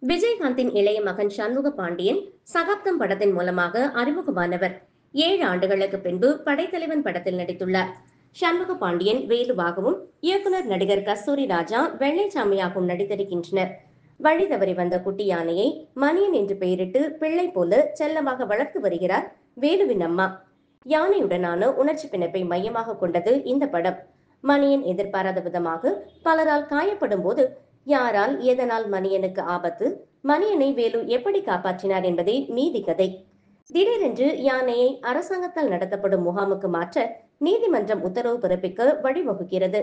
விஜயகாந்தின் இளைய மகன் சண்முக பாண்டியன் சகாப்தம் படத்தின் மூலமாக அறிமுகமானவர். 7 ஆண்டுகளுக்கு பின்பு படைத்தலைவன் படத்தில் நடித்துள்ளார். சண்முக பாண்டியன் வேலுவாகவும், இயக்குனர் நடிகர் கஸ்தூரி ராஜா வெள்ளைச்சாமியாகவும் நடித்திருக்கின்றனர். வழி தவறி வந்த குட்டி யானையை மணியன் என்று பெயரிட்டு பிள்ளை போல செல்லமாக வளர்த்து வருகிறார் வேலுவின் அம்மா. யானையுடனான உணர்ச்சி பிணைப்பை மையமாக கொண்டது இந்த படம். மணியன் எதிர்பாராத விதமாக பலரால் காயப்படும் போது யாரால் எதனால் மணியனுக்கு ஆபத்து, மணியனை வேலு எப்படி காப்பாற்றினார் என்பதே மீதி கதை. திடீரென்று யானையை அரசாங்கத்தால் நடத்தப்படும் முகாமுக்கு மாற்ற நீதிமன்றம் உத்தரவு பிறப்பிக்க வழிவகுக்கிறது.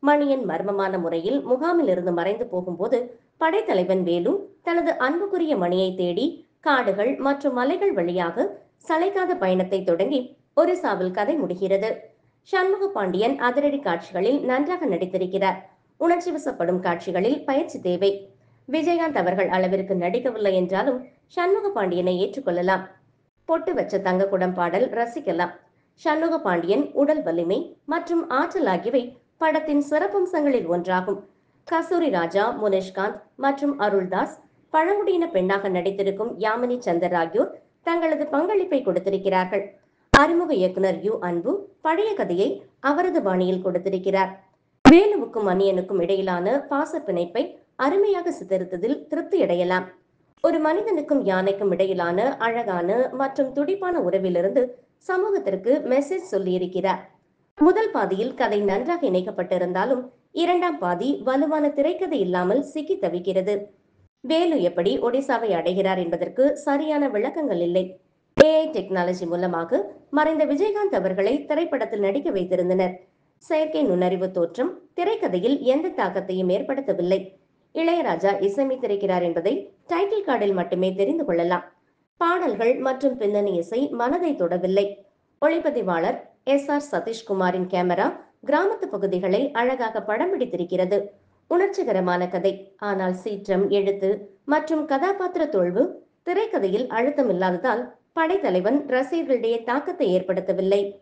மணியன் மர்மமான முறையில் முகாமில் இருந்து மறைந்து போகும்போது படைத்தலைவன் வேலு தனது அன்புக்குரிய மணியை தேடி காடுகள் மற்றும் மலைகள் வழியாக சளைக்காத பயணத்தை தொடங்கி ஒரிசாவில் கதை முடிகிறது. சண்முக பாண்டியன் அதிரடி காட்சிகளில் நன்றாக நடித்திருக்கிறார். உணர்ச்சி வசப்படும் காட்சிகளில் பயிற்சி தேவை. விஜயகாந்த் அவர்கள் அளவிற்கு நடிக்கவில்லை என்றாலும் சண்முக பாண்டியனை ஏற்றுக்கொள்ளலாம். பொட்டு வச்ச தங்கக்குடம் பாடல் ரசிக்கலாம். சண்முக பாண்டியன் உடல் வலிமை மற்றும் ஆற்றல் ஆகியவை படத்தின் சிறப்பம்சங்களில் ஒன்றாகும். கஸ்தூரி ராஜா, முனிஷ்காந்த் மற்றும் அருள்தாஸ், பழங்குடியின பெண்ணாக நடித்திருக்கும் யாமினி சந்தர் ஆகியோர் தங்களது பங்களிப்பை கொடுத்திருக்கிறார்கள். அறிமுக இயக்குனர் அன்பு பழைய கதையை அவரது பாணியில் கொடுத்திருக்கிறார். வேலுவுக்கும் மணியனுக்கும் இடையிலான பாச பிணைப்பை அருமையாக சித்தரித்ததில் திருப்தி அடையலாம். ஒரு மனிதனுக்கும் யானைக்கும் இடையிலான அழகான மற்றும் துடிப்பான உறவிலிருந்து சமூகத்திற்கு மெசேஜ் சொல்லியிருக்கிறார். முதல் பாதியில் கதை நன்றாக இணைக்கப்பட்டிருந்தாலும் இரண்டாம் பாதி வலுவான திரைக்கதை இல்லாமல் சிக்கி தவிக்கிறது. வேலு எப்படி ஒடிசாவை அடைகிறார் என்பதற்கு சரியான விளக்கங்கள் இல்லை. AI டெக்னாலஜி மூலமாக மறைந்த விஜயகாந்த் அவர்களை திரைப்படத்தில் நடிக்க வைத்திருந்தனர். செயற்கை நுண்ணறிவு தோற்றம் திரைக்கதையில் எந்த தாக்கத்தையும் ஏற்படுத்தவில்லை. இளையராஜா இசையமைத்திருக்கிறார் என்பதை டைட்டில் கார்டில் மட்டுமே தெரிந்து கொள்ளலாம். பாடல்கள் மற்றும் பின்னணி இசை மனதை தொடவில்லை. ஒளிப்பதிவாளர் SR சதீஷ்குமாரின் கேமரா கிராமத்து பகுதிகளை அழகாக படம் பிடித்திருக்கிறது. உணர்ச்சிகரமான கதை, ஆனால் சீற்றம், எழுத்து மற்றும் கதாபாத்திர தோல்வு திரைக்கதையில் அழுத்தம் இல்லாததால் படைத்தலைவன் ரசிகர்களிடையே தாக்கத்தை ஏற்படுத்தவில்லை.